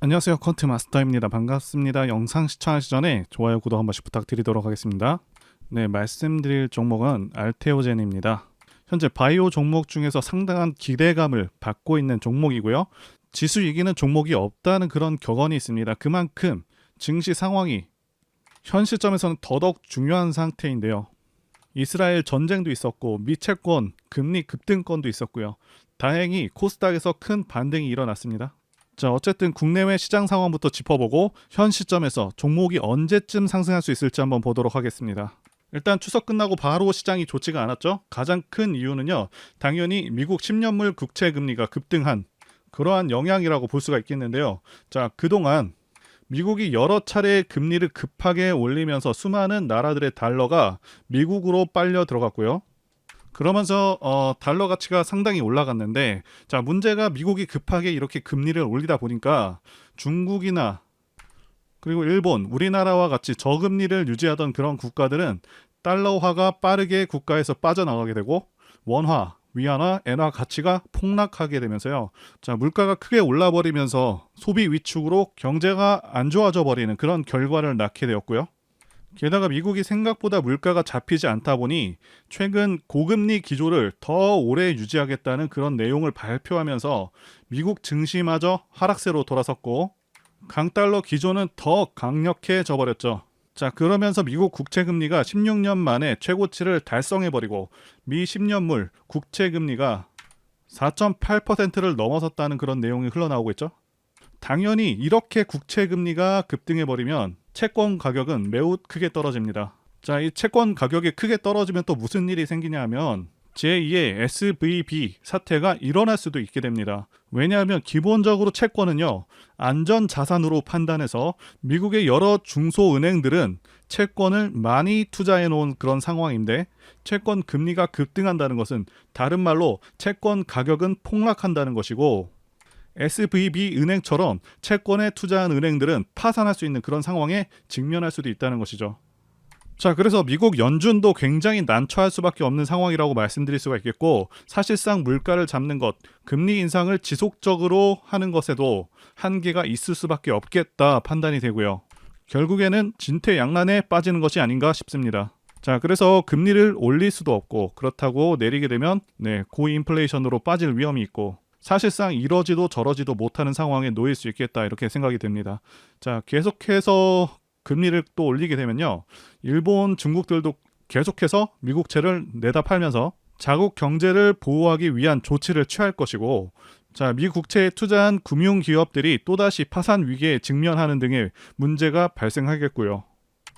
안녕하세요, 컨트 마스터입니다. 반갑습니다. 영상 시청하시기 전에 좋아요, 구독 한 번씩 부탁드리도록 하겠습니다. 네, 말씀드릴 종목은 알테오젠입니다. 현재 바이오 종목 중에서 상당한 기대감을 받고 있는 종목이고요. 지수 이기는 종목이 없다는 그런 격언이 있습니다. 그만큼 증시 상황이 현 시점에서는 더더욱 중요한 상태인데요. 이스라엘 전쟁도 있었고 미채권 금리 급등권도 있었고요. 다행히 코스닥에서 큰 반등이 일어났습니다. 자, 어쨌든 국내외 시장 상황부터 짚어보고 현 시점에서 종목이 언제쯤 상승할 수 있을지 한번 보도록 하겠습니다. 일단 추석 끝나고 바로 시장이 좋지가 않았죠. 가장 큰 이유는요, 당연히 미국 10년물 국채 금리가 급등한 그러한 영향이라고 볼 수가 있겠는데요. 자, 그동안 미국이 여러 차례 금리를 급하게 올리면서 수많은 나라들의 달러가 미국으로 빨려 들어갔고요. 그러면서 달러 가치가 상당히 올라갔는데, 자, 문제가 미국이 급하게 이렇게 금리를 올리다 보니까 중국이나 그리고 일본, 우리나라와 같이 저금리를 유지하던 그런 국가들은 달러화가 빠르게 국가에서 빠져나가게 되고 원화, 위안화, 엔화 가치가 폭락하게 되면서요. 자, 물가가 크게 올라버리면서 소비 위축으로 경제가 안 좋아져 버리는 그런 결과를 낳게 되었고요. 게다가 미국이 생각보다 물가가 잡히지 않다 보니 최근 고금리 기조를 더 오래 유지하겠다는 그런 내용을 발표하면서 미국 증시마저 하락세로 돌아섰고 강달러 기조는 더 강력해져 버렸죠. 자, 그러면서 미국 국채금리가 16년 만에 최고치를 달성해버리고 미 10년물 국채금리가 4.8%를 넘어섰다는 그런 내용이 흘러나오고 있죠. 당연히 이렇게 국채금리가 급등해버리면 채권 가격은 매우 크게 떨어집니다. 자, 이 채권 가격이 크게 떨어지면 또 무슨 일이 생기냐 하면 제2의 SVB 사태가 일어날 수도 있게 됩니다. 왜냐하면 기본적으로 채권은요, 안전자산으로 판단해서 미국의 여러 중소은행들은 채권을 많이 투자해 놓은 그런 상황인데, 채권 금리가 급등한다는 것은 다른 말로 채권 가격은 폭락한다는 것이고, SVB 은행처럼 채권에 투자한 은행들은 파산할 수 있는 그런 상황에 직면할 수도 있다는 것이죠. 자, 그래서 미국 연준도 굉장히 난처할 수밖에 없는 상황이라고 말씀드릴 수가 있겠고, 사실상 물가를 잡는 것, 금리 인상을 지속적으로 하는 것에도 한계가 있을 수밖에 없겠다 판단이 되고요. 결국에는 진퇴양난에 빠지는 것이 아닌가 싶습니다. 자, 그래서 금리를 올릴 수도 없고, 그렇다고 내리게 되면 고인플레이션으로 빠질 위험이 있고, 사실상 이러지도 저러지도 못하는 상황에 놓일 수 있겠다, 이렇게 생각이 됩니다. 자, 계속해서 금리를 또 올리게 되면요, 일본, 중국들도 계속해서 미국채를 내다 팔면서 자국 경제를 보호하기 위한 조치를 취할 것이고, 자, 미국채에 투자한 금융기업들이 또다시 파산 위기에 직면하는 등의 문제가 발생하겠고요.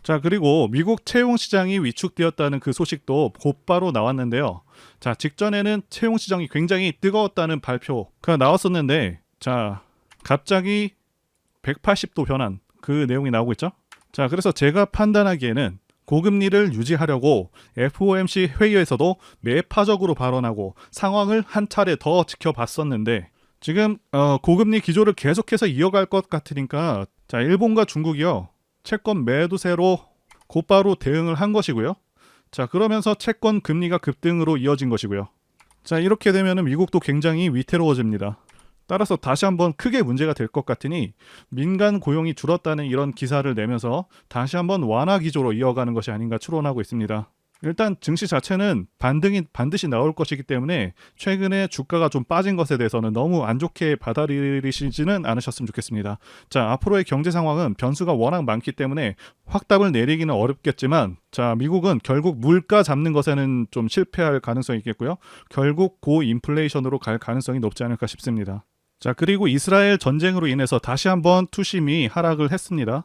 자, 그리고 미국 채용 시장이 위축되었다는 그 소식도 곧바로 나왔는데요. 자, 직전에는 채용 시장이 굉장히 뜨거웠다는 발표가 나왔었는데, 자, 갑자기 180도 변한 그 내용이 나오고 있죠. 자, 그래서 제가 판단하기에는 고금리를 유지하려고 FOMC 회의에서도 매파적으로 발언하고 상황을 한 차례 더 지켜봤었는데, 지금 고금리 기조를 계속해서 이어갈 것 같으니까, 자, 일본과 중국이요, 채권 매도세로 곧바로 대응을 한 것이고요. 자, 그러면서 채권 금리가 급등으로 이어진 것이고요. 자, 이렇게 되면 미국도 굉장히 위태로워집니다. 따라서 다시 한번 크게 문제가 될 것 같으니 민간 고용이 줄었다는 이런 기사를 내면서 다시 한번 완화 기조로 이어가는 것이 아닌가 추론하고 있습니다. 일단 증시 자체는 반등이 반드시 나올 것이기 때문에 최근에 주가가 좀 빠진 것에 대해서는 너무 안 좋게 받아들이시지는 않으셨으면 좋겠습니다. 자, 앞으로의 경제 상황은 변수가 워낙 많기 때문에 확답을 내리기는 어렵겠지만, 자, 미국은 결국 물가 잡는 것에는 좀 실패할 가능성이 있겠고요. 결국 고인플레이션으로 갈 가능성이 높지 않을까 싶습니다. 자, 그리고 이스라엘 전쟁으로 인해서 다시 한번 투심이 하락을 했습니다.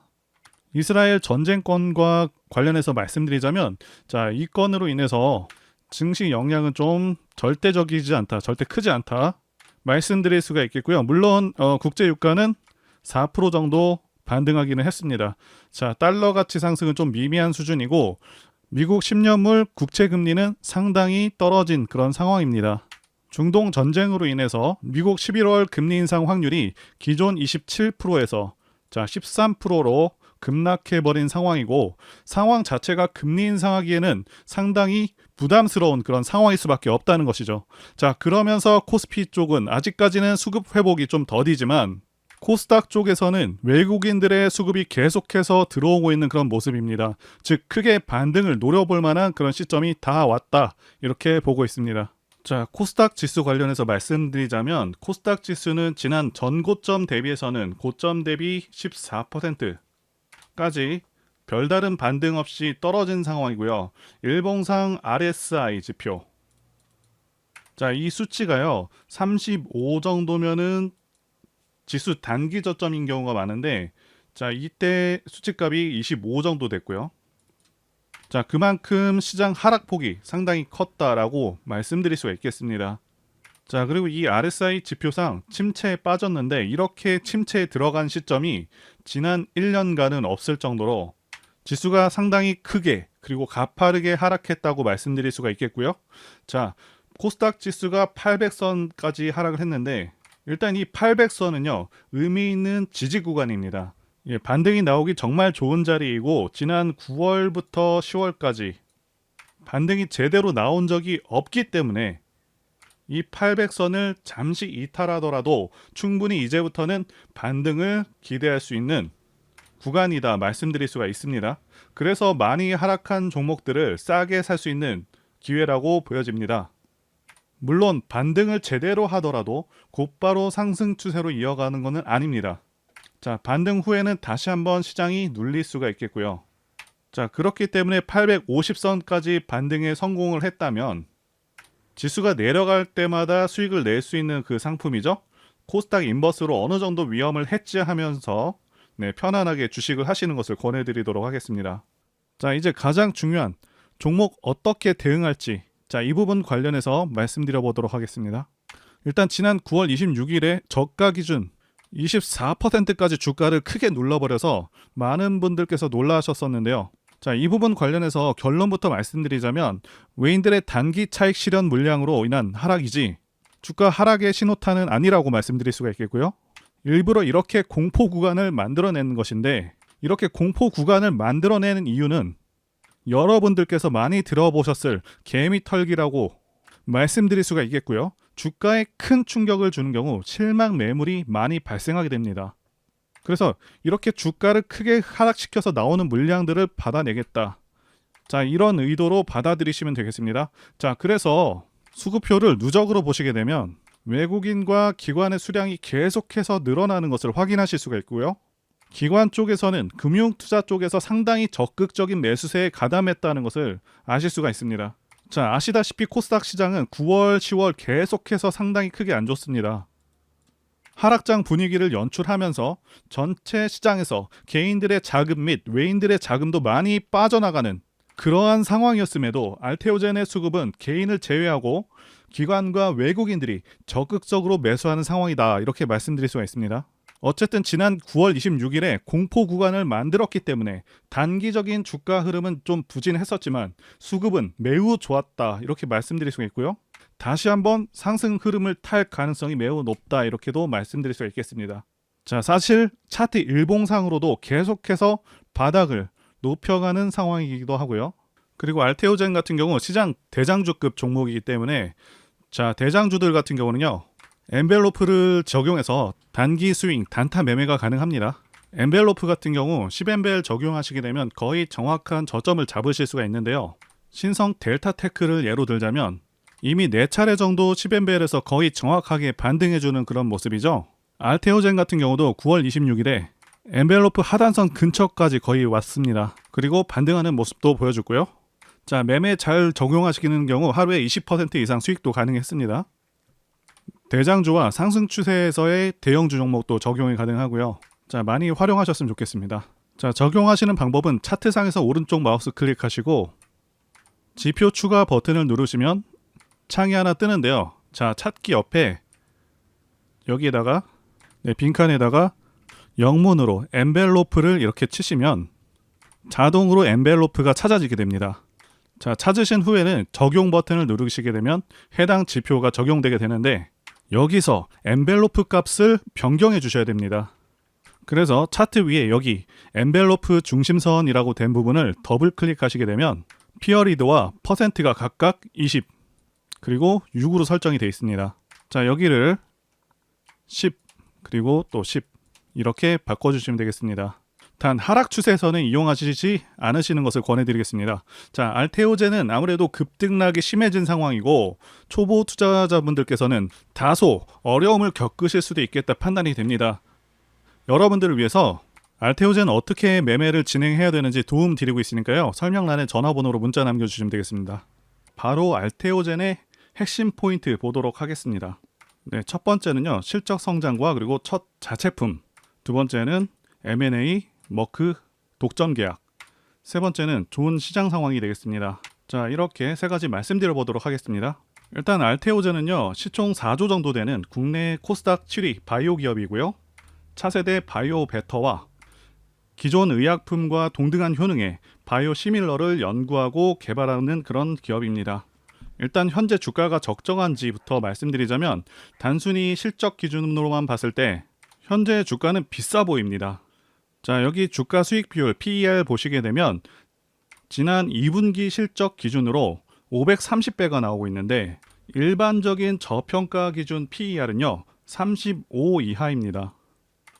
이스라엘 전쟁권과 관련해서 말씀드리자면, 자, 이 건으로 인해서 증시 영향은 좀 절대적이지 않다, 절대 크지 않다 말씀드릴 수가 있겠고요. 물론 국제 유가는 4% 정도 반등하기는 했습니다. 자, 달러 가치 상승은 좀 미미한 수준이고 미국 10년물 국채 금리는 상당히 떨어진 그런 상황입니다. 중동 전쟁으로 인해서 미국 11월 금리 인상 확률이 기존 27%에서 자, 13%로 급락해버린 상황이고, 상황 자체가 금리 인상하기에는 상당히 부담스러운 그런 상황일 수밖에 없다는 것이죠. 자, 그러면서 코스피 쪽은 아직까지는 수급 회복이 좀 더디지만 코스닥 쪽에서는 외국인들의 수급이 계속해서 들어오고 있는 그런 모습입니다. 즉 크게 반등을 노려볼 만한 그런 시점이 다 왔다 이렇게 보고 있습니다. 자, 코스닥 지수 관련해서 말씀드리자면 코스닥 지수는 지난 전고점 대비해서는 고점 대비 14%까지 별다른 반등 없이 떨어진 상황이고요. 일봉상 RSI 지표, 자, 이 수치가요 35 정도면은 지수 단기 저점인 경우가 많은데, 자, 이때 수치값이 25 정도 됐고요. 자, 그만큼 시장 하락폭이 상당히 컸다라고 말씀드릴 수가 있겠습니다. 자, 그리고 이 RSI 지표상 침체에 빠졌는데 이렇게 침체에 들어간 시점이 지난 1년간은 없을 정도로 지수가 상당히 크게 그리고 가파르게 하락했다고 말씀드릴 수가 있겠고요. 자, 코스닥 지수가 800선까지 하락을 했는데 일단 이 800선은요 의미 있는 지지 구간입니다. 예, 반등이 나오기 정말 좋은 자리이고 지난 9월부터 10월까지 반등이 제대로 나온 적이 없기 때문에 이 800선을 잠시 이탈하더라도 충분히 이제부터는 반등을 기대할 수 있는 구간이다 말씀드릴 수가 있습니다. 그래서 많이 하락한 종목들을 싸게 살 수 있는 기회라고 보여집니다. 물론 반등을 제대로 하더라도 곧바로 상승 추세로 이어가는 것은 아닙니다. 자, 반등 후에는 다시 한번 시장이 눌릴 수가 있겠고요. 자, 그렇기 때문에 850선까지 반등에 성공을 했다면 지수가 내려갈 때마다 수익을 낼 수 있는 그 상품이죠. 코스닥 인버스로 어느 정도 위험을 해지하면서 편안하게 주식을 하시는 것을 권해드리도록 하겠습니다. 자, 이제 가장 중요한 종목 어떻게 대응할지, 자, 이 부분 관련해서 말씀드려 보도록 하겠습니다. 일단 지난 9월 26일에 저가 기준 24%까지 주가를 크게 눌러버려서 많은 분들께서 놀라셨었는데요. 자, 이 부분 관련해서 결론부터 말씀드리자면 외인들의 단기 차익 실현 물량으로 인한 하락이지 주가 하락의 신호탄은 아니라고 말씀드릴 수가 있겠고요. 일부러 이렇게 공포 구간을 만들어내는 것인데, 이렇게 공포 구간을 만들어내는 이유는 여러분들께서 많이 들어보셨을 개미 털기라고 말씀드릴 수가 있겠고요. 주가에 큰 충격을 주는 경우 실망 매물이 많이 발생하게 됩니다. 그래서 이렇게 주가를 크게 하락시켜서 나오는 물량들을 받아내겠다. 자, 이런 의도로 받아들이시면 되겠습니다. 자, 그래서 수급표를 누적으로 보시게 되면 외국인과 기관의 수량이 계속해서 늘어나는 것을 확인하실 수가 있고요. 기관 쪽에서는 금융투자 쪽에서 상당히 적극적인 매수세에 가담했다는 것을 아실 수가 있습니다. 자, 아시다시피 코스닥 시장은 9월, 10월 계속해서 상당히 크게 안 좋습니다. 하락장 분위기를 연출하면서 전체 시장에서 개인들의 자금 및 외인들의 자금도 많이 빠져나가는 그러한 상황이었음에도 알테오젠의 수급은 개인을 제외하고 기관과 외국인들이 적극적으로 매수하는 상황이다, 이렇게 말씀드릴 수가 있습니다. 어쨌든 지난 9월 26일에 공포 구간을 만들었기 때문에 단기적인 주가 흐름은 좀 부진했었지만 수급은 매우 좋았다, 이렇게 말씀드릴 수가 있고요. 다시 한번 상승 흐름을 탈 가능성이 매우 높다, 이렇게도 말씀드릴 수가 있겠습니다. 자, 사실 차트 일봉상으로도 계속해서 바닥을 높여가는 상황이기도 하고요. 그리고 알테오젠 같은 경우 시장 대장주급 종목이기 때문에, 자, 대장주들 같은 경우는요 엔벨로프를 적용해서 단기 스윙, 단타 매매가 가능합니다. 엔벨로프 같은 경우 10엔벨 적용하시게 되면 거의 정확한 저점을 잡으실 수가 있는데요. 신성 델타테크를 예로 들자면 이미 4차례 정도 10엔벨에서 거의 정확하게 반등해주는 그런 모습이죠. 알테오젠 같은 경우도 9월 26일에 엔벨로프 하단선 근처까지 거의 왔습니다. 그리고 반등하는 모습도 보여줬고요. 자, 매매 잘 적용하시는 경우 하루에 20% 이상 수익도 가능했습니다. 대장주와 상승 추세에서의 대형주 종목도 적용이 가능하고요. 자, 많이 활용하셨으면 좋겠습니다. 자, 적용하시는 방법은 차트상에서 오른쪽 마우스 클릭하시고 지표 추가 버튼을 누르시면 창이 하나 뜨는데요. 자, 찾기 옆에 여기에다가 빈칸에다가 영문으로 엔벨로프를 이렇게 치시면 자동으로 엔벨로프가 찾아지게 됩니다. 자, 찾으신 후에는 적용 버튼을 누르시게 되면 해당 지표가 적용되게 되는데, 여기서 엔벨로프 값을 변경해 주셔야 됩니다. 그래서 차트 위에 여기 엔벨로프 중심선이라고 된 부분을 더블 클릭하시게 되면 피어리드와 퍼센트가 각각 20 그리고 6으로 설정이 되어 있습니다. 자, 여기를 10 그리고 또 10 이렇게 바꿔주시면 되겠습니다. 단 하락 추세에서는 이용하시지 않으시는 것을 권해드리겠습니다. 자, 알테오젠은 아무래도 급등락이 심해진 상황이고 초보 투자자분들께서는 다소 어려움을 겪으실 수도 있겠다 판단이 됩니다. 여러분들을 위해서 알테오젠 어떻게 매매를 진행해야 되는지 도움 드리고 있으니까요. 설명란에 전화번호로 문자 남겨주시면 되겠습니다. 바로 알테오젠의 핵심 포인트 보도록 하겠습니다. 네, 첫 번째는요, 실적 성장과 그리고 첫 자체품. 두 번째는 M&A, 머크, 독점 계약. 세 번째는 좋은 시장 상황이 되겠습니다. 자, 이렇게 세 가지 말씀드려 보도록 하겠습니다. 일단 알테오젠은요, 시총 4조 정도 되는 국내 코스닥 7위 바이오 기업이고요. 차세대 바이오 베터와 기존 의약품과 동등한 효능의 바이오 시밀러를 연구하고 개발하는 그런 기업입니다. 일단 현재 주가가 적정한지부터 말씀드리자면 단순히 실적 기준으로만 봤을 때 현재 주가는 비싸 보입니다. 자, 여기 주가 수익 비율 PER 보시게 되면 지난 2분기 실적 기준으로 530배가 나오고 있는데 일반적인 저평가 기준 PER은요 35 이하입니다.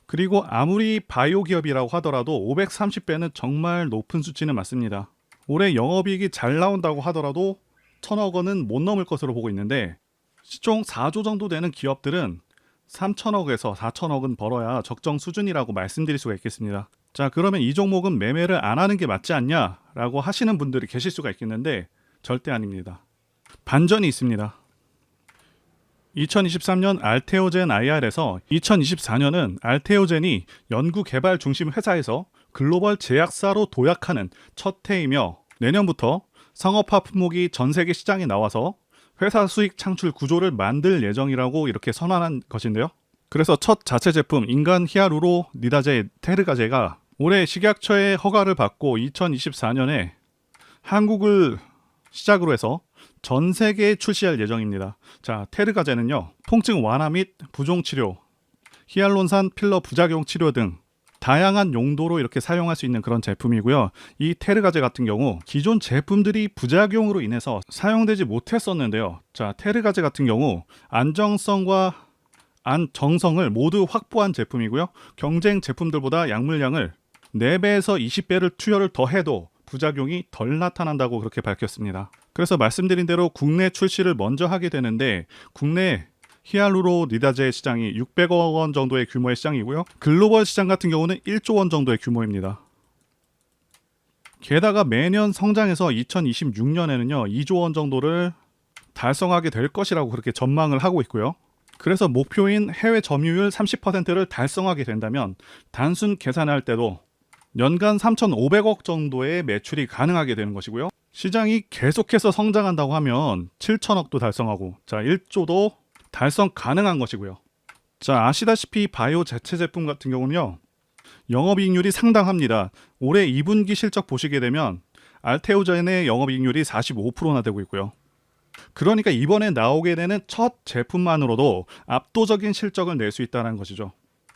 그리고 아무리 바이오 기업이라고 하더라도 530배는 정말 높은 수치는 맞습니다. 올해 영업이익이 잘 나온다고 하더라도 1,000억 원은 못 넘을 것으로 보고 있는데 시총 4조 정도 되는 기업들은 3,000억에서 4,000억은 벌어야 적정 수준이라고 말씀드릴 수가 있겠습니다. 자, 그러면 이 종목은 매매를 안 하는 게 맞지 않냐 라고 하시는 분들이 계실 수가 있겠는데 절대 아닙니다. 반전이 있습니다. 2023년 알테오젠 IR에서 2024년은 알테오젠이 연구개발 중심 회사에서 글로벌 제약사로 도약하는 첫 해이며 내년부터 상업화 품목이 전 세계 시장에 나와서 회사 수익 창출 구조를 만들 예정이라고 이렇게 선언한 것인데요. 그래서 첫 자체 제품 인간 히알루로 니다제 테르가제가 올해 식약처의 허가를 받고 2024년에 한국을 시작으로 해서 전 세계에 출시할 예정입니다. 자, 테르가제는요, 통증 완화 및 부종 치료, 히알론산 필러 부작용 치료 등 다양한 용도로 이렇게 사용할 수 있는 그런 제품이고요. 이 테르가제 같은 경우 기존 제품들이 부작용으로 인해서 사용되지 못했었는데요. 자, 테르가제 같은 경우 안정성과 안정성을 모두 확보한 제품이고요. 경쟁 제품들보다 약물량을 4배에서 20배를 투여를 더해도 부작용이 덜 나타난다고 그렇게 밝혔습니다. 그래서 말씀드린 대로 국내 출시를 먼저 하게 되는데 국내 히알루로 니다제 시장이 600억 원 정도의 규모의 시장이고요. 글로벌 시장 같은 경우는 1조 원 정도의 규모입니다. 게다가 매년 성장해서 2026년에는요 2조 원 정도를 달성하게 될 것이라고 그렇게 전망을 하고 있고요. 그래서 목표인 해외 점유율 30%를 달성하게 된다면 단순 계산할 때도 연간 3,500억 정도의 매출이 가능하게 되는 것이고요. 시장이 계속해서 성장한다고 하면 7천억도 달성하고, 자, 1조도 달성 가능한 것이고요. 자, 아시다시피 바이오 자체 제품 같은 경우는요, 영업이익률이 상당합니다. 올해 2분기 실적 보시게 되면 알테오젠의 영업이익률이 45%나 되고 있고요. 그러니까 이번에 나오게 되는 첫 제품만으로도 압도적인 실적을 낼 수 있다는 것이죠.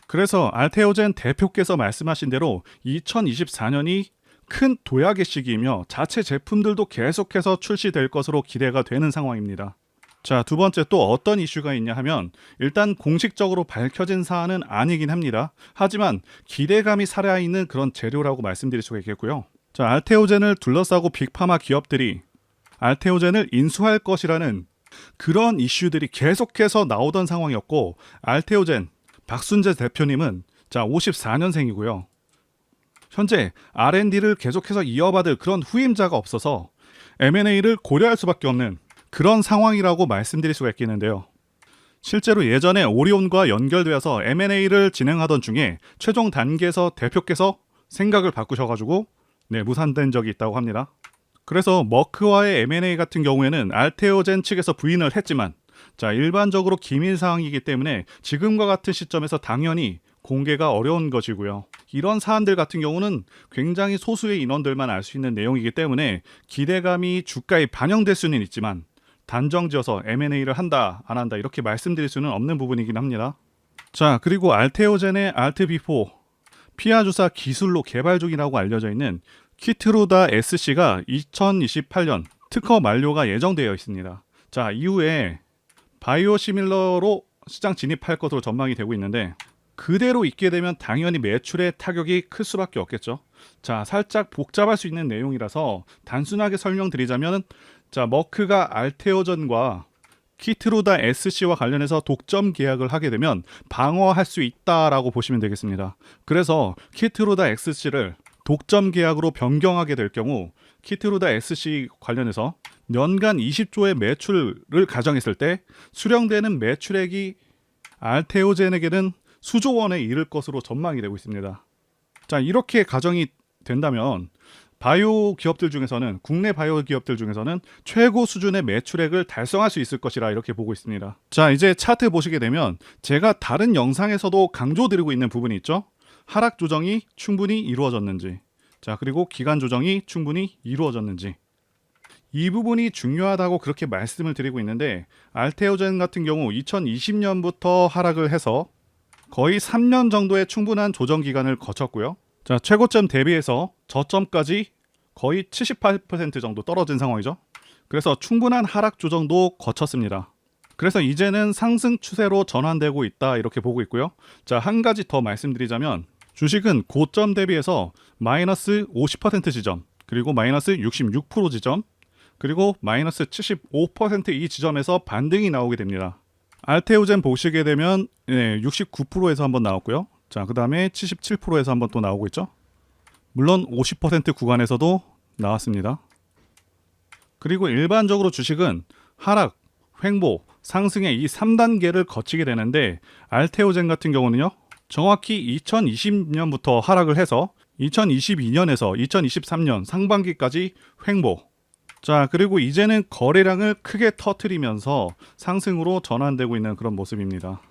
그래서 알테오젠 대표께서 말씀하신 대로 2024년이 큰 도약의 시기이며 자체 제품들도 계속해서 출시될 것으로 기대가 되는 상황입니다. 자, 두 번째 또 어떤 이슈가 있냐 하면 일단 공식적으로 밝혀진 사안은 아니긴 합니다. 하지만 기대감이 살아있는 그런 재료라고 말씀드릴 수가 있겠고요. 자, 알테오젠을 둘러싸고 빅파마 기업들이 알테오젠을 인수할 것이라는 그런 이슈들이 계속해서 나오던 상황이었고, 알테오젠 박순재 대표님은 자 54년생이고요. 현재 R&D를 계속해서 이어받을 그런 후임자가 없어서 M&A를 고려할 수밖에 없는 그런 상황이라고 말씀드릴 수가 있겠는데요. 실제로 예전에 오리온과 연결되어서 M&A를 진행하던 중에 최종 단계에서 대표께서 생각을 바꾸셔가지고 무산된 적이 있다고 합니다. 그래서 머크와의 M&A 같은 경우에는 알테오젠 측에서 부인을 했지만 자, 일반적으로 기밀 사항이기 때문에 지금과 같은 시점에서 당연히 공개가 어려운 것이고요. 이런 사안들 같은 경우는 굉장히 소수의 인원들만 알 수 있는 내용이기 때문에 기대감이 주가에 반영될 수는 있지만 단정지어서 M&A를 한다 안 한다 이렇게 말씀드릴 수는 없는 부분이긴 합니다. 자, 그리고 알테오젠의 알트비포 피하 주사 기술로 개발 중이라고 알려져 있는 키트루다 SC가 2028년 특허 만료가 예정되어 있습니다. 자, 이후에 바이오시밀러로 시장 진입할 것으로 전망이 되고 있는데 그대로 있게 되면 당연히 매출에 타격이 클 수밖에 없겠죠. 자, 살짝 복잡할 수 있는 내용이라서 단순하게 설명드리자면, 자, 머크가 알테오전과 키트루다 SC와 관련해서 독점 계약을 하게 되면 방어할 수 있다라고 보시면 되겠습니다. 그래서 키트루다 SC를 독점 계약으로 변경하게 될 경우 키트루다 SC 관련해서 연간 20조의 매출을 가정했을 때 수령되는 매출액이 알테오젠에게는 수조 원에 이를 것으로 전망이 되고 있습니다. 자, 이렇게 가정이 된다면 바이오 기업들 중에서는, 국내 바이오 기업들 중에서는 최고 수준의 매출액을 달성할 수 있을 것이라 이렇게 보고 있습니다. 자, 이제 차트 보시게 되면 제가 다른 영상에서도 강조드리고 있는 부분이 있죠. 하락 조정이 충분히 이루어졌는지, 자, 그리고 기간 조정이 충분히 이루어졌는지, 이 부분이 중요하다고 그렇게 말씀을 드리고 있는데, 알테오젠 같은 경우 2020년부터 하락을 해서 거의 3년 정도의 충분한 조정 기간을 거쳤고요. 자, 최고점 대비해서 저점까지 거의 78% 정도 떨어진 상황이죠. 그래서 충분한 하락 조정도 거쳤습니다. 그래서 이제는 상승 추세로 전환되고 있다 이렇게 보고 있고요. 자, 한 가지 더 말씀드리자면 주식은 고점 대비해서 마이너스 50% 지점, 그리고 마이너스 66% 지점, 그리고 마이너스 75%이 지점에서 반등이 나오게 됩니다. 알테오젠 보시게 되면 69%에서 한번 나왔고요. 자, 그 다음에 77%에서 한번 또 나오고 있죠. 물론 50% 구간에서도 나왔습니다. 그리고 일반적으로 주식은 하락, 횡보, 상승의 이 3단계를 거치게 되는데, 알테오젠 같은 경우는요, 정확히 2020년부터 하락을 해서 2022년에서 2023년 상반기까지 횡보. 자, 그리고 이제는 거래량을 크게 터뜨리면서 상승으로 전환되고 있는 그런 모습입니다.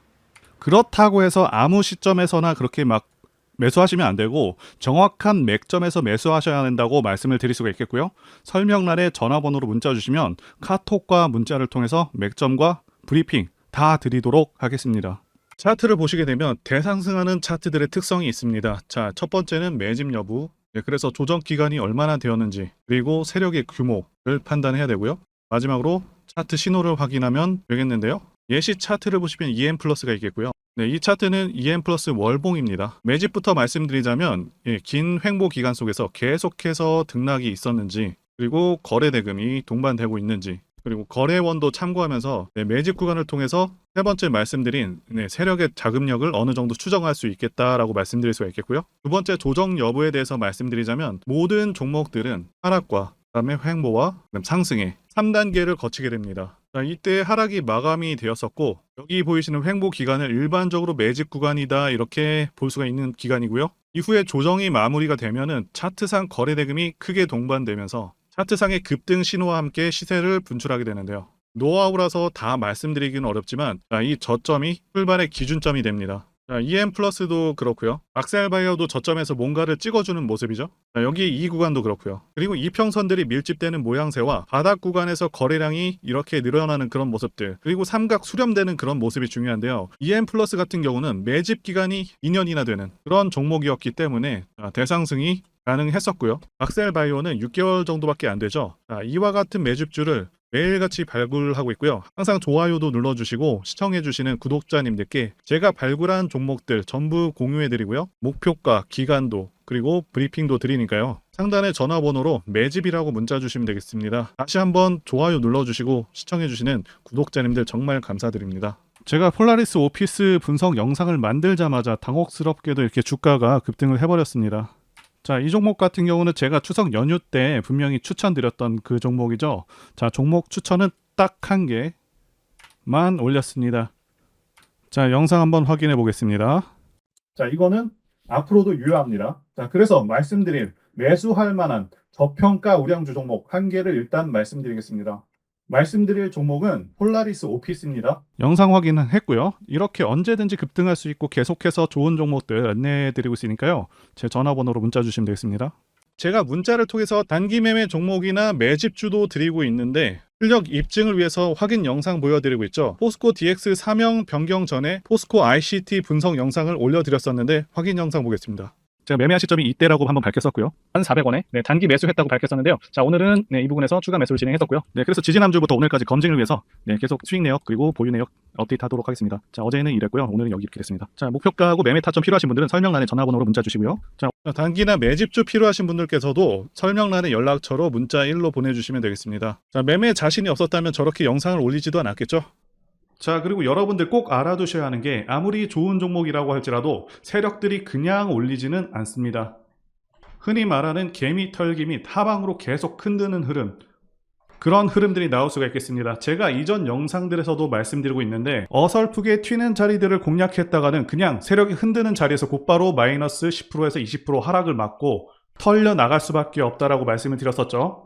그렇다고 해서 아무 시점에서나 그렇게 막 매수하시면 안 되고 정확한 맥점에서 매수하셔야 한다고 말씀을 드릴 수가 있겠고요. 설명란에 전화번호로 문자 주시면 카톡과 문자를 통해서 맥점과 브리핑 다 드리도록 하겠습니다. 차트를 보시게 되면 대상승하는 차트들의 특성이 있습니다. 자, 첫 번째는 매집 여부, 그래서 조정 기간이 얼마나 되었는지, 그리고 세력의 규모를 판단해야 되고요. 마지막으로 차트 신호를 확인하면 되겠는데요. 예시 차트를 보시면 EM 플러스가 있겠고요. 네, 이 차트는 EM 플러스 월봉입니다. 매집부터 말씀드리자면 긴 횡보 기간 속에서 계속해서 등락이 있었는지, 그리고 거래 대금이 동반되고 있는지, 그리고 거래원도 참고하면서 매집 구간을 통해서 세 번째 말씀드린 세력의 자금력을 어느 정도 추정할 수 있겠다라고 말씀드릴 수가 있겠고요. 두 번째 조정 여부에 대해서 말씀드리자면 모든 종목들은 하락과 그다음에 횡보와 상승의 3단계를 거치게 됩니다. 자, 이때 하락이 마감이 되었었고, 여기 보이시는 횡보 기간을 일반적으로 매집 구간이다 이렇게 볼 수가 있는 기간이고요. 이후에 조정이 마무리가 되면은 차트상 거래 대금이 크게 동반되면서 차트상의 급등 신호와 함께 시세를 분출하게 되는데요. 노하우라서 다 말씀드리기는 어렵지만, 자, 이 저점이 출발의 기준점이 됩니다. 자, EM 플러스도 그렇고요. 악셀바이어도 저점에서 뭔가를 찍어주는 모습이죠. 자, 여기 이 구간도 그렇고요. 그리고 이평선들이 밀집되는 모양새와 바닥 구간에서 거래량이 이렇게 늘어나는 그런 모습들, 그리고 삼각 수렴되는 그런 모습이 중요한데요. EM 플러스 같은 경우는 매집 기간이 2년이나 되는 그런 종목이었기 때문에 대상승이 가능했었고요. 악셀바이오는 6개월 정도밖에 안 되죠. 자, 이와 같은 매집주를 매일같이 발굴하고 있고요. 항상 좋아요도 눌러주시고 시청해주시는 구독자님들께 제가 발굴한 종목들 전부 공유해드리고요. 목표가, 기간도, 그리고 브리핑도 드리니까요. 상단에 전화번호로 매집이라고 문자 주시면 되겠습니다. 다시 한번 좋아요 눌러주시고 시청해주시는 구독자님들 정말 감사드립니다. 제가 폴라리스 오피스 분석 영상을 만들자마자 당혹스럽게도 이렇게 주가가 급등을 해버렸습니다. 자, 이 종목 같은 경우는 제가 추석 연휴 때 분명히 추천드렸던 그 종목이죠. 자, 종목 추천은 딱 한 개만 올렸습니다. 자, 영상 한번 확인해 보겠습니다. 자, 이거는 앞으로도 유효합니다. 자, 그래서 말씀드릴 매수할 만한 저평가 우량주 종목 한 개를 일단 말씀드리겠습니다. 말씀드릴 종목은 폴라리스 오피스입니다. 영상 확인은 했고요. 이렇게 언제든지 급등할 수 있고 계속해서 좋은 종목들 안내해드리고 있으니까요. 제 전화번호로 문자 주시면 되겠습니다. 제가 문자를 통해서 단기 매매 종목이나 매집주도 드리고 있는데 실력 입증을 위해서 확인 영상 보여드리고 있죠. 포스코 DX 사명 변경 전에 포스코 ICT 분석 영상을 올려드렸었는데 확인 영상 보겠습니다. 제가 매매한 시점이 이때라고 한번 밝혔었고요. 1,400원에 단기 매수했다고 밝혔었는데요. 자, 오늘은 이 부분에서 추가 매수를 진행했었고요. 그래서 지지난주부터 오늘까지 검증을 위해서 계속 수익 내역 그리고 보유 내역 업데이트하도록 하겠습니다. 자, 어제는 이랬고요. 오늘은 여기 이렇게 됐습니다. 자, 목표가하고 매매 타점 필요하신 분들은 설명란에 전화번호로 문자 주시고요. 자, 단기나 매집주 필요하신 분들께서도 설명란에 연락처로 문자 1로 보내주시면 되겠습니다. 자, 매매 자신이 없었다면 저렇게 영상을 올리지도 않았겠죠? 자, 그리고 여러분들 꼭 알아두셔야 하는 게 아무리 좋은 종목이라고 할지라도 세력들이 그냥 올리지는 않습니다. 흔히 말하는 개미 털기 및 하방으로 계속 흔드는 흐름, 그런 흐름들이 나올 수가 있겠습니다. 제가 이전 영상들에서도 말씀드리고 있는데 어설프게 튀는 자리들을 공략했다가는 그냥 세력이 흔드는 자리에서 곧바로 마이너스 10%에서 20% 하락을 맞고 털려 나갈 수밖에 없다라고 말씀을 드렸었죠.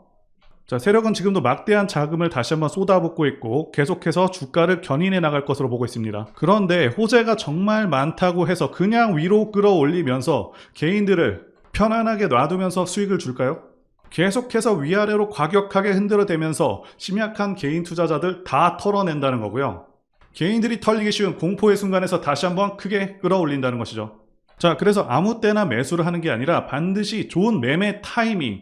자, 세력은 지금도 막대한 자금을 다시 한번 쏟아붓고 있고 계속해서 주가를 견인해 나갈 것으로 보고 있습니다. 그런데 호재가 정말 많다고 해서 그냥 위로 끌어올리면서 개인들을 편안하게 놔두면서 수익을 줄까요? 계속해서 위아래로 과격하게 흔들어대면서 심약한 개인 투자자들 다 털어낸다는 거고요. 개인들이 털리기 쉬운 공포의 순간에서 다시 한번 크게 끌어올린다는 것이죠. 자, 그래서 아무 때나 매수를 하는 게 아니라 반드시 좋은 매매 타이밍,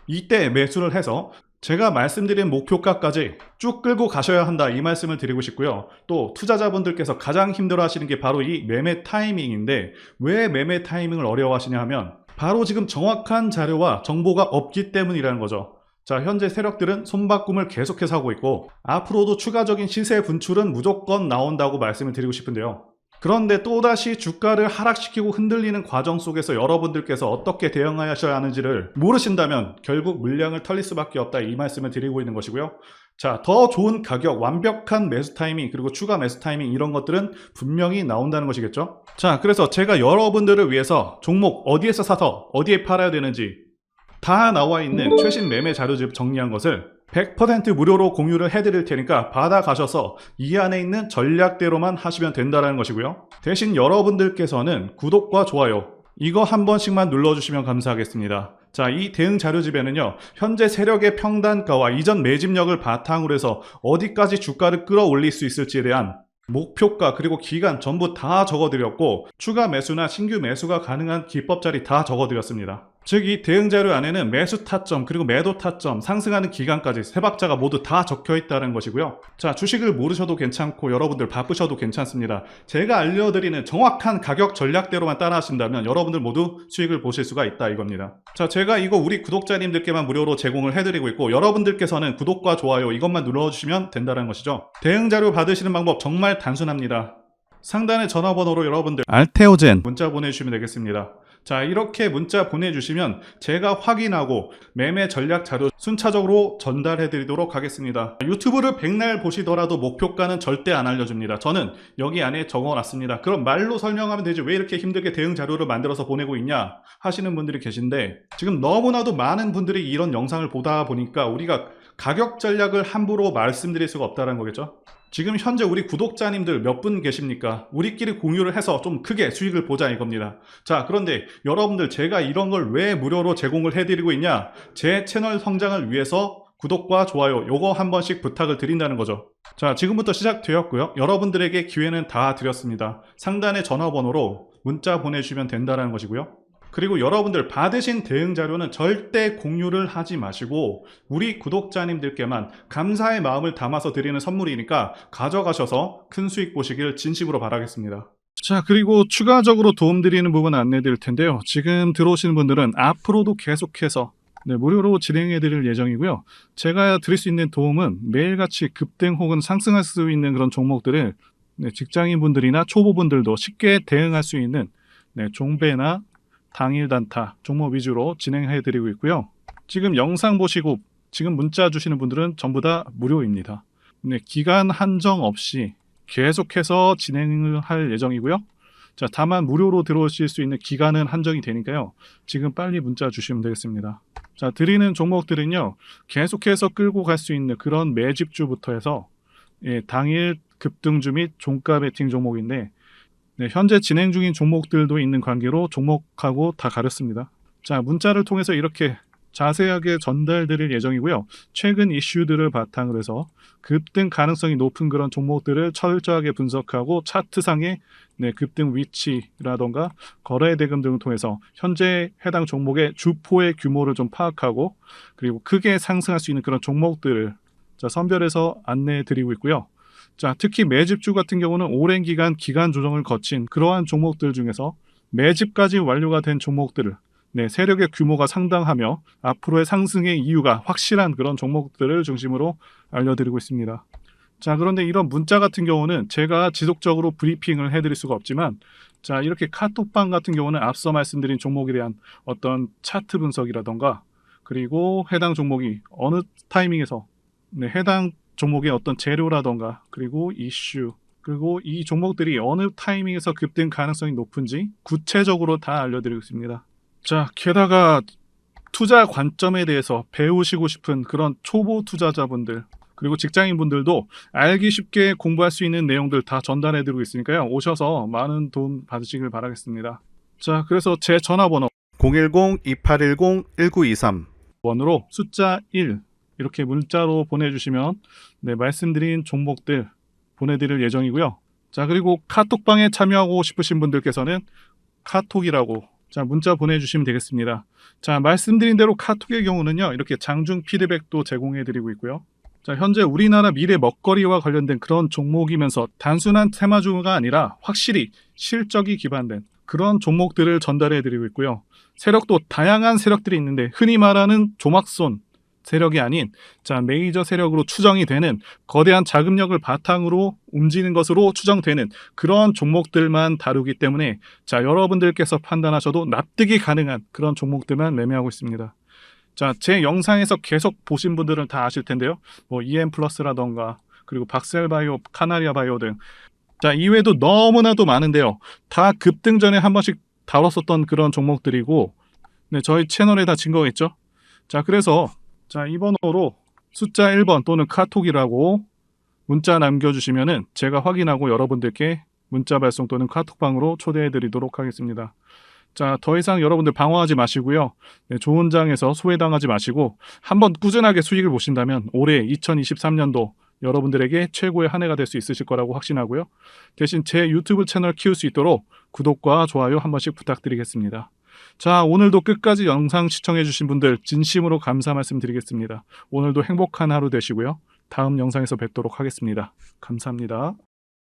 이때 매수를 해서 제가 말씀드린 목표가까지 쭉 끌고 가셔야 한다, 이 말씀을 드리고 싶고요. 또 투자자분들께서 가장 힘들어 하시는 게 바로 이 매매 타이밍인데 왜 매매 타이밍을 어려워하시냐 하면 바로 지금 정확한 자료와 정보가 없기 때문이라는 거죠. 자, 현재 세력들은 손바꿈을 계속해서 하고 있고 앞으로도 추가적인 시세 분출은 무조건 나온다고 말씀을 드리고 싶은데요. 그런데 또다시 주가를 하락시키고 흔들리는 과정 속에서 여러분들께서 어떻게 대응하셔야 하는지를 모르신다면 결국 물량을 털릴 수밖에 없다, 이 말씀을 드리고 있는 것이고요. 자, 더 좋은 가격, 완벽한 매수 타이밍, 그리고 추가 매수 타이밍, 이런 것들은 분명히 나온다는 것이겠죠. 자, 그래서 제가 여러분들을 위해서 종목 어디에서 사서 어디에 팔아야 되는지 다 나와 있는 최신 매매 자료집 정리한 것을 100% 무료로 공유를 해드릴 테니까 받아가셔서 이 안에 있는 전략대로만 하시면 된다는 것이고요. 대신 여러분들께서는 구독과 좋아요 이거 한 번씩만 눌러주시면 감사하겠습니다. 자, 이 대응 자료집에는요, 현재 세력의 평단가와 이전 매집력을 바탕으로 해서 어디까지 주가를 끌어올릴 수 있을지에 대한 목표가 그리고 기간 전부 다 적어드렸고 추가 매수나 신규 매수가 가능한 기법 자리 다 적어드렸습니다. 즉 이 대응 자료 안에는 매수 타점 그리고 매도 타점, 상승하는 기간까지 세 박자가 모두 다 적혀 있다는 것이고요. 자, 주식을 모르셔도 괜찮고 여러분들 바쁘셔도 괜찮습니다. 제가 알려드리는 정확한 가격 전략대로만 따라하신다면 여러분들 모두 수익을 보실 수가 있다, 이겁니다. 자, 제가 이거 우리 구독자님들께만 무료로 제공을 해드리고 있고 여러분들께서는 구독과 좋아요 이것만 눌러주시면 된다는 것이죠. 대응 자료 받으시는 방법 정말 단순합니다. 상단의 전화번호로 여러분들 알테오젠 문자 보내주시면 되겠습니다. 자, 이렇게 문자 보내주시면 제가 확인하고 매매 전략 자료 순차적으로 전달해 드리도록 하겠습니다. 유튜브를 백날 보시더라도 목표가는 절대 안 알려줍니다. 저는 여기 안에 적어놨습니다. 그럼 말로 설명하면 되지 왜 이렇게 힘들게 대응 자료를 만들어서 보내고 있냐 하시는 분들이 계신데 지금 너무나도 많은 분들이 이런 영상을 보다 보니까 우리가 가격 전략을 함부로 말씀드릴 수가 없다는 거겠죠. 지금 현재 우리 구독자님들 몇 분 계십니까? 우리끼리 공유를 해서 좀 크게 수익을 보자, 이겁니다. 자, 그런데 여러분들 제가 이런 걸 왜 무료로 제공을 해드리고 있냐? 제 채널 성장을 위해서 구독과 좋아요 요거 한 번씩 부탁을 드린다는 거죠. 자, 지금부터 시작되었고요. 여러분들에게 기회는 다 드렸습니다. 상단의 전화번호로 문자 보내주시면 된다는 것이고요. 그리고 여러분들 받으신 대응 자료는 절대 공유를 하지 마시고 우리 구독자님들께만 감사의 마음을 담아서 드리는 선물이니까 가져가셔서 큰 수익 보시길 진심으로 바라겠습니다. 자, 그리고 추가적으로 도움드리는 부분 안내 드릴 텐데요. 지금 들어오시는 분들은 앞으로도 계속해서 무료로 진행해 드릴 예정이고요. 제가 드릴 수 있는 도움은 매일같이 급등 혹은 상승할 수 있는 그런 종목들을 직장인분들이나 초보분들도 쉽게 대응할 수 있는 종배나 당일 단타 종목 위주로 진행해 드리고 있고요. 지금 영상 보시고 지금 문자 주시는 분들은 전부 다 무료입니다. 기간 한정 없이 계속해서 진행을 할 예정이고요. 자, 다만 무료로 들어오실 수 있는 기간은 한정이 되니까요. 지금 빨리 문자 주시면 되겠습니다. 자, 드리는 종목들은요, 계속해서 끌고 갈 수 있는 그런 매집주부터 해서 당일 급등주 및 종가 베팅 종목인데 현재 진행 중인 종목들도 있는 관계로 종목하고 다 가렸습니다. 자, 문자를 통해서 이렇게 자세하게 전달드릴 예정이고요. 최근 이슈들을 바탕으로 해서 급등 가능성이 높은 그런 종목들을 철저하게 분석하고 차트상의 급등 위치라던가 거래 대금 등을 통해서 현재 해당 종목의 주포의 규모를 좀 파악하고 그리고 크게 상승할 수 있는 그런 종목들을 선별해서 안내해 드리고 있고요. 특히 매집주 같은 경우는 오랜 기간 조정을 거친 그러한 종목들 중에서 매집까지 완료가 된 종목들을 세력의 규모가 상당하며 앞으로의 상승의 이유가 확실한 그런 종목들을 중심으로 알려드리고 있습니다. 그런데 이런 문자 같은 경우는 제가 지속적으로 브리핑을 해드릴 수가 없지만 이렇게 카톡방 같은 경우는 앞서 말씀드린 종목에 대한 어떤 차트 분석이라던가 그리고 해당 종목이 어느 타이밍에서 해당 종목의 어떤 재료라던가 그리고 이슈 그리고 이 종목들이 어느 타이밍에서 급등 가능성이 높은지 구체적으로 다 알려드리고 있습니다. 게다가 투자 관점에 대해서 배우시고 싶은 그런 초보 투자자분들 그리고 직장인분들도 알기 쉽게 공부할 수 있는 내용들 다 전달해드리고 있으니까요. 오셔서 많은 도움 받으시길 바라겠습니다. 그래서 제 전화번호 010-2810-1923 번호로 숫자 1 이렇게 문자로 보내주시면 말씀드린 종목들 보내드릴 예정이고요. 그리고 카톡방에 참여하고 싶으신 분들께서는 카톡이라고 문자 보내주시면 되겠습니다. 말씀드린 대로 카톡의 경우는요. 이렇게 장중 피드백도 제공해드리고 있고요. 현재 우리나라 미래 먹거리와 관련된 그런 종목이면서 단순한 테마주가 아니라 확실히 실적이 기반된 그런 종목들을 전달해드리고 있고요. 세력도 다양한 세력들이 있는데 흔히 말하는 조막손 세력이 아닌 메이저 세력으로 추정이 되는 거대한 자금력을 바탕으로 움직이는 것으로 추정되는 그런 종목들만 다루기 때문에 여러분들께서 판단하셔도 납득이 가능한 그런 종목들만 매매하고 있습니다. 제 영상에서 계속 보신 분들은 다 아실 텐데요. EM플러스라던가 그리고 박셀바이오, 카나리아바이오 등 이외에도 너무나도 많은데요. 다 급등 전에 한 번씩 다뤘었던 그런 종목들이고 저희 채널에 다 증거가 있죠. 그래서 이 번호로 숫자 1번 또는 카톡이라고 문자 남겨주시면은 제가 확인하고 여러분들께 문자 발송 또는 카톡방으로 초대해 드리도록 하겠습니다. 더 이상 여러분들 방황하지 마시고요. 좋은 장에서 소외당하지 마시고 한번 꾸준하게 수익을 보신다면 올해 2023년도 여러분들에게 최고의 한 해가 될 수 있으실 거라고 확신하고요. 대신 제 유튜브 채널 키울 수 있도록 구독과 좋아요 한 번씩 부탁드리겠습니다. 오늘도 끝까지 영상 시청해주신 분들 진심으로 감사 말씀드리겠습니다. 오늘도 행복한 하루 되시고요. 다음 영상에서 뵙도록 하겠습니다. 감사합니다.